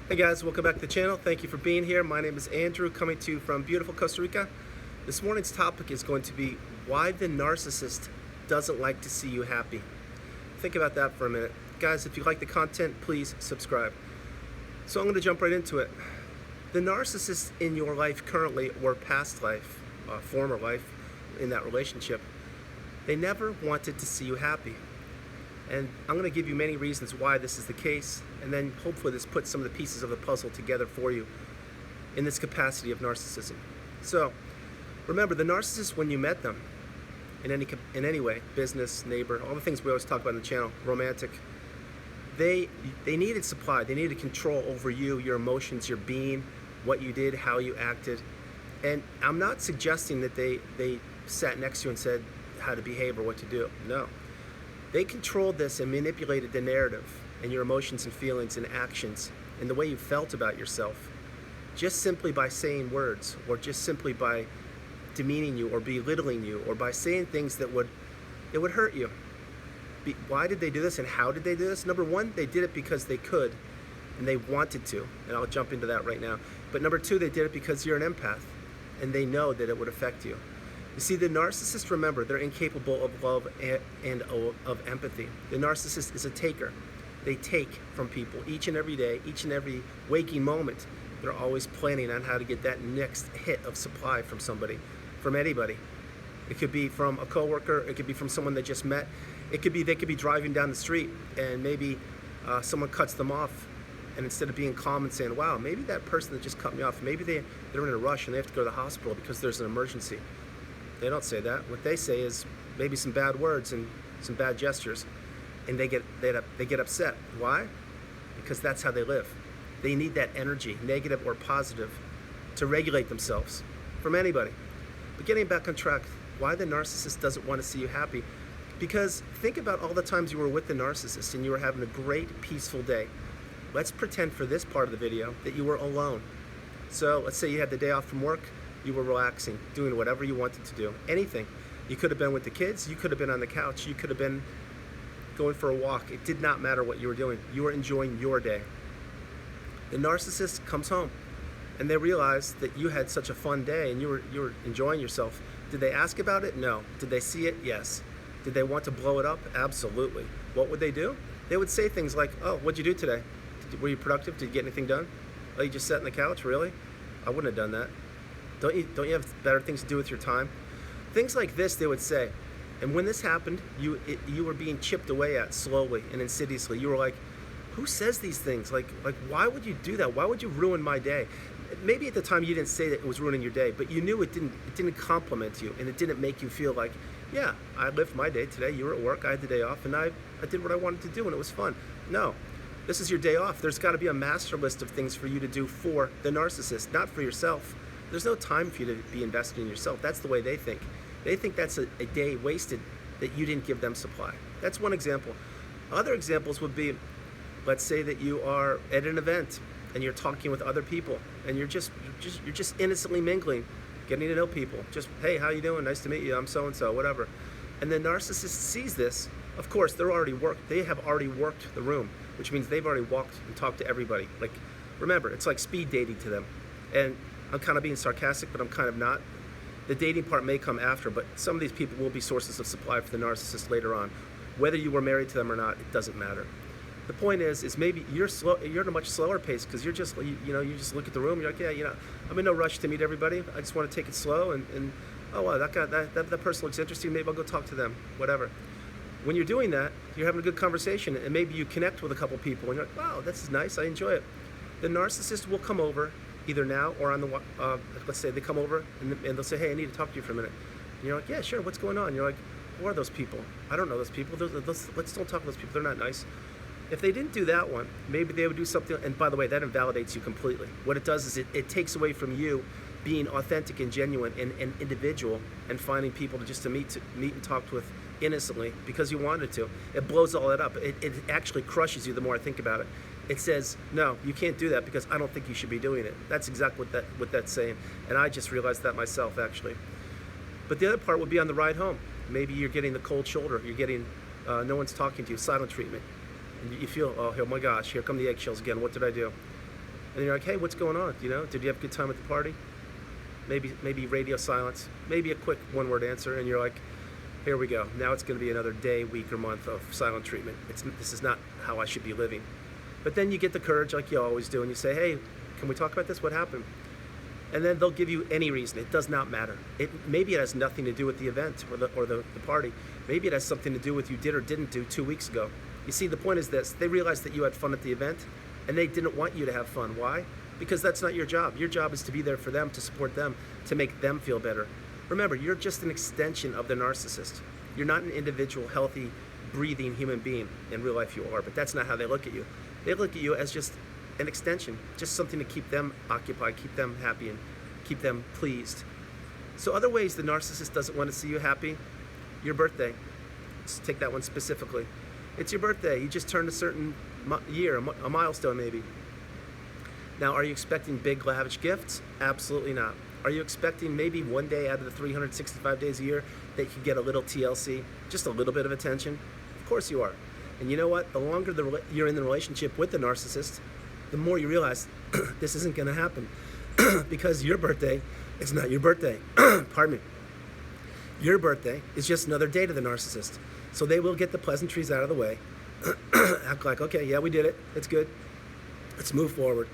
Hey guys, welcome back to the channel. Thank you for being here. My name is Andrew, coming to you from beautiful Costa Rica. This morning's topic is going to be why the narcissist doesn't like to see you happy. Think about that for a minute. Guys, if you like the content, please subscribe. So I'm going to jump right into it. The narcissist in your life currently, or past life, former life, in that relationship, they never wanted to see you happy. And I'm going to give you many reasons why this is the case, and then hopefully this puts some of the pieces of the puzzle together for you in this capacity of narcissism. So, remember, the narcissist, when you met them, in any way, business, neighbor, all the things we always talk about on the channel, romantic, they needed supply, they needed control over you, your emotions, your being, what you did, how you acted. And I'm not suggesting that they sat next to you and said how to behave or what to do. No. They controlled this and manipulated the narrative and your emotions and feelings and actions and the way you felt about yourself just simply by saying words, or just simply by demeaning you or belittling you, or by saying things that would hurt you. Why did they do this and how did they do this? Number one, they did it because they could and they wanted to, and I'll jump into that right now. But number two, they did it because you're an empath and they know that it would affect you. You see, the narcissist, remember, they're incapable of love and of empathy. The narcissist is a taker. They take from people each and every day, each and every waking moment. They're always planning on how to get that next hit of supply from somebody, from anybody. It could be from a coworker, it could be from someone they just met. It could be they could be driving down the street and maybe someone cuts them off, and instead of being calm and saying, wow, maybe that person that just cut me off, maybe they're in a rush and they have to go to the hospital because there's an emergency. They don't say that. What they say is maybe some bad words and some bad gestures, and they get upset. Why? Because that's how they live. They need that energy, negative or positive, to regulate themselves from anybody. But getting back on track, why the narcissist doesn't want to see you happy? Because think about all the times you were with the narcissist and you were having a great, peaceful day. Let's pretend for this part of the video that you were alone. So let's say you had the day off from work. You were relaxing, doing whatever you wanted to do, anything. You could have been with the kids, you could have been on the couch, you could have been going for a walk. It did not matter what you were doing. You were enjoying your day. The narcissist comes home and they realize that you had such a fun day and you were enjoying yourself. Did they ask about it? No. Did they see it? Yes. Did they want to blow it up? Absolutely. What would they do? They would say things like, oh, what'd you do today? Were you productive? Did you get anything done? Oh, you just sat on the couch? Really? I wouldn't have done that. Don't you have better things to do with your time? Things like this they would say. And when this happened, you were being chipped away at slowly and insidiously. You were like, who says these things? Like why would you do that? Why would you ruin my day? Maybe at the time you didn't say that it was ruining your day, but you knew it didn't compliment you, and it didn't make you feel like, yeah, I lived my day today. You were at work, I had the day off, and I did what I wanted to do, and it was fun. No. This is your day off. There's got to be a master list of things for you to do for the narcissist, not for yourself. There's no time for you to be invested in yourself. That's the way they think. They think that's a day wasted that you didn't give them supply. That's one example. Other examples would be, let's say that you are at an event and you're talking with other people and you're just innocently mingling, getting to know people. Just, hey, how you doing? Nice to meet you. I'm so-and-so, whatever. And the narcissist sees this. Of course, they have already worked the room, which means they've already walked and talked to everybody. Like, remember, it's like speed dating to them. And I'm kind of being sarcastic, but I'm kind of not. The dating part may come after, but some of these people will be sources of supply for the narcissist later on. Whether you were married to them or not, it doesn't matter. The point is maybe you're at a much slower pace because you just look at the room, you're like, yeah, I'm in no rush to meet everybody. I just want to take it slow, and oh wow, that person looks interesting. Maybe I'll go talk to them, whatever. When you're doing that, you're having a good conversation, and maybe you connect with a couple people, and you're like, wow, this is nice. I enjoy it. The narcissist will come over, either now or on the, let's say they come over and they'll say, hey, I need to talk to you for a minute. And you're like, yeah, sure, what's going on? You're like, who are those people? I don't know those people. Let's don't talk to those people. They're not nice. If they didn't do that one, maybe they would do something, and by the way, that invalidates you completely. What it does is it takes away from you being authentic and genuine and individual and finding people to meet and talk with innocently because you wanted to. It blows all that up. It actually crushes you the more I think about it. It says, no, you can't do that because I don't think you should be doing it. That's exactly what that's saying. And I just realized that myself, actually. But the other part would be on the ride home. Maybe you're getting the cold shoulder. You're getting, no one's talking to you, silent treatment. And you feel, oh my gosh, here come the eggshells again. What did I do? And you're like, hey, what's going on? You know, did you have a good time at the party? Maybe radio silence, maybe a quick one-word answer, and you're like, here we go. Now it's going to be another day, week, or month of silent treatment. This is not how I should be living. But then you get the courage, like you always do, and you say, hey, can we talk about this? What happened? And then they'll give you any reason. It does not matter. Maybe it has nothing to do with the event or the party. Maybe it has something to do with you did or didn't do 2 weeks ago. You see, the point is this. They realized that you had fun at the event, and they didn't want you to have fun. Why? Because that's not your job. Your job is to be there for them, to support them, to make them feel better. Remember, you're just an extension of the narcissist. You're not an individual, healthy, breathing human being. In real life you are, but that's not how they look at you. They look at you as just an extension, just something to keep them occupied, keep them happy, and keep them pleased. So other ways the narcissist doesn't want to see you happy: your birthday. Let's take that one specifically. It's your birthday. You just turned a certain year, a milestone maybe. Now, are you expecting big, lavish gifts? Absolutely not. Are you expecting maybe one day out of the 365 days a year that you could get a little TLC, just a little bit of attention? Of course you are. And you know what? The longer you're in the relationship with the narcissist, the more you realize this isn't going to happen because your birthday is not your birthday. Pardon me. Your birthday is just another day to the narcissist. So they will get the pleasantries out of the way, act like, okay, yeah, we did it. It's good. Let's move forward.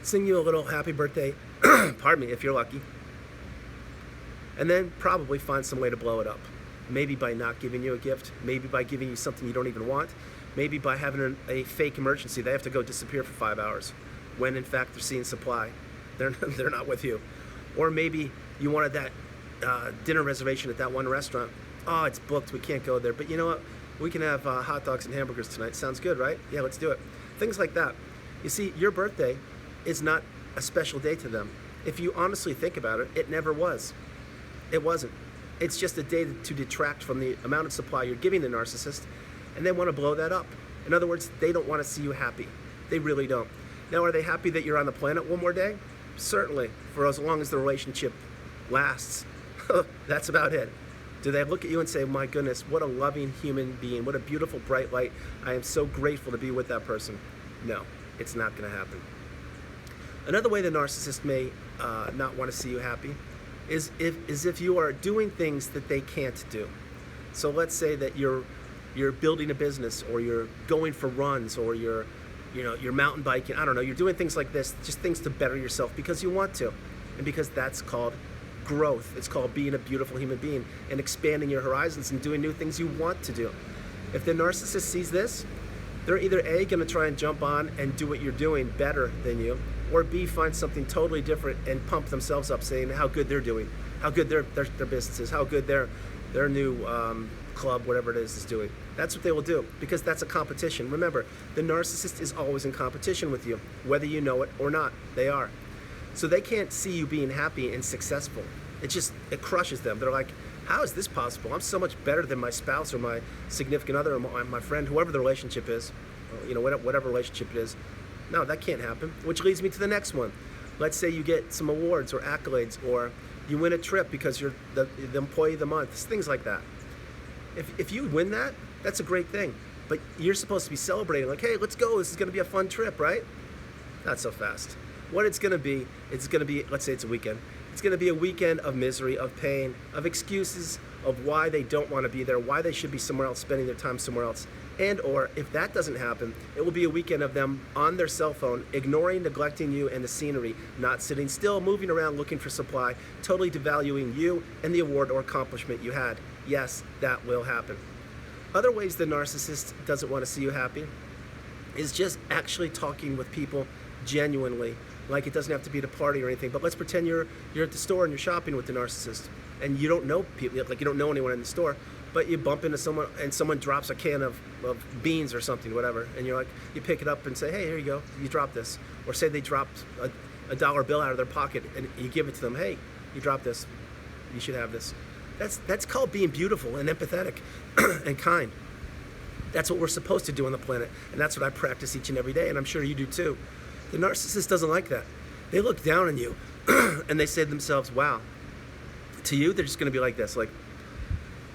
Sing you a little happy birthday, pardon me, if you're lucky. And then probably find some way to blow it up. Maybe by not giving you a gift, maybe by giving you something you don't even want, maybe by having a fake emergency. They have to go disappear for 5 hours when in fact they're seeing supply. They're not with you. Or maybe you wanted that dinner reservation at that one restaurant. Oh, it's booked, we can't go there. But you know what? We can have hot dogs and hamburgers tonight. Sounds good, right? Yeah, let's do it. Things like that. You see, your birthday is not a special day to them. If you honestly think about it, it never was. It wasn't. It's just a day to detract from the amount of supply you're giving the narcissist, and they want to blow that up. In other words, they don't want to see you happy. They really don't. Now, are they happy that you're on the planet one more day? Certainly, for as long as the relationship lasts. That's about it. Do they look at you and say, my goodness, what a loving human being, what a beautiful bright light. I am so grateful to be with that person. No, it's not going to happen. Another way the narcissist may not want to see you happy is if you are doing things that they can't do. So let's say that you're building a business, or you're going for runs, or you're mountain biking. I don't know. You're doing things like this, just things to better yourself because you want to, and because that's called growth. It's called being a beautiful human being and expanding your horizons and doing new things you want to do. If the narcissist sees this, they're either A, going to try and jump on and do what you're doing better than you, or B, find something totally different and pump themselves up, saying how good they're doing, how good their business is, how good their new club, whatever it is doing. That's what they will do, because that's a competition. Remember, the narcissist is always in competition with you, whether you know it or not. They are. So they can't see you being happy and successful. It crushes them. They're like, how is this possible? I'm so much better than my spouse or my significant other or my friend, whoever the relationship is, whatever relationship it is. No, that can't happen. Which leads me to the next one. Let's say you get some awards or accolades, or you win a trip because you're the employee of the month, things like that. If you win that, that's a great thing. But you're supposed to be celebrating, like, hey, let's go. This is going to be a fun trip, right? Not so fast. What it's going to be, let's say it's a weekend. It's going to be a weekend of misery, of pain, of excuses, of why they don't want to be there, why they should be somewhere else, spending their time somewhere else. And or if that doesn't happen, it will be a weekend of them on their cell phone, ignoring, neglecting you and the scenery, not sitting still, moving around looking for supply, totally devaluing you and the award or accomplishment you had. Yes, that will happen. Other ways the narcissist doesn't want to see you happy is just actually talking with people genuinely. Like, it doesn't have to be at a party or anything, but let's pretend you're at the store and you're shopping with the narcissist, and you don't know people, like you don't know anyone in the store, but you bump into someone and someone drops a can of beans or something, whatever, and you're like, you pick it up and say, hey, here you go, you drop this. Or say they dropped a dollar bill out of their pocket and you give it to them, hey, you dropped this, you should have this. That's called being beautiful and empathetic and kind. That's what we're supposed to do on the planet, and that's what I practice each and every day, and I'm sure you do too. The narcissist doesn't like that. They look down on you and they say to themselves, wow. To you, they're just going to be like this, like,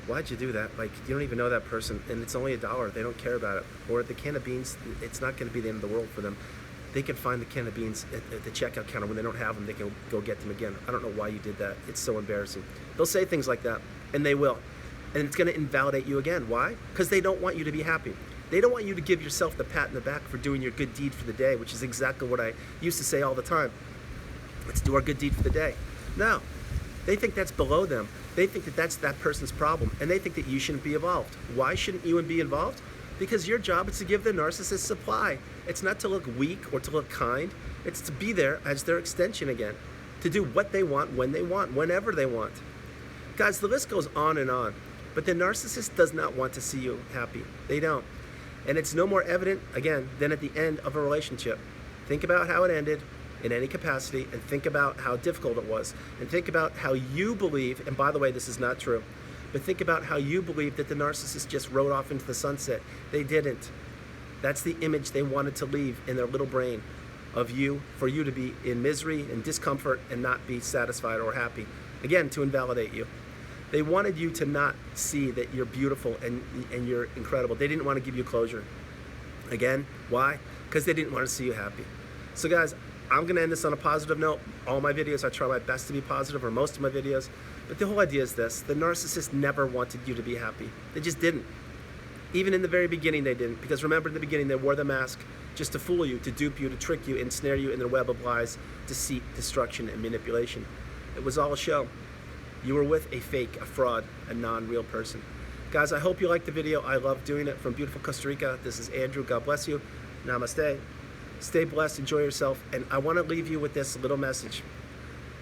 why'd you do that? Like, you don't even know that person, and it's only $1. They don't care about it. Or the can of beans, it's not going to be the end of the world for them. they can find the can of beans at the checkout counter. When they don't have them, they can go get them again. I don't know why you did that. It's so embarrassing. They'll say things like that, and they will. And it's going to invalidate you again. Why? Because they don't want you to be happy. They don't want you to give yourself the pat in the back for doing your good deed for the day, which is exactly what I used to say all the time. Let's do our good deed for the day. No, they think that's below them. They think that that's that person's problem, and they think that you shouldn't be involved. Why shouldn't you be involved? Because your job is to give the narcissist supply. It's not to look weak or to look kind. It's to be there as their extension again, to do what they want, when they want, whenever they want. Guys, the list goes on and on, but the narcissist does not want to see you happy. They don't. And it's no more evident, again, than at the end of a relationship. Think about how it ended in any capacity, and think about how difficult it was, and think about how you believe, and by the way, this is not true, but think about how you believe that the narcissist just rode off into the sunset. They didn't. That's the image they wanted to leave in their little brain of you, for you to be in misery and discomfort and not be satisfied or happy. Again, to invalidate you. They wanted you to not see that you're beautiful and you're incredible. They didn't want to give you closure. Again, why? Because they didn't want to see you happy. So guys, I'm going to end this on a positive note. All my videos, I try my best to be positive, or most of my videos. But the whole idea is this: the narcissist never wanted you to be happy. They just didn't. Even in the very beginning, they didn't. Because remember, in the beginning, they wore the mask just to fool you, to dupe you, to trick you, and snare you in their web of lies, deceit, destruction, and manipulation. It was all a show. You were with a fake, a fraud, a non-real person. Guys, I hope you liked the video. I love doing it from beautiful Costa Rica. This is Andrew. God bless you. Namaste. Stay blessed. Enjoy yourself. And I want to leave you with this little message.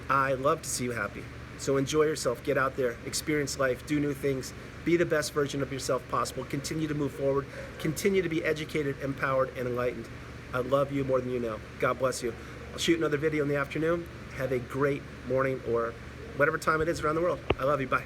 I love to see you happy. So enjoy yourself. Get out there. Experience life. Do new things. Be the best version of yourself possible. Continue to move forward. Continue to be educated, empowered, and enlightened. I love you more than you know. God bless you. I'll shoot another video in the afternoon. Have a great morning, or whatever time it is around the world. I love you. Bye.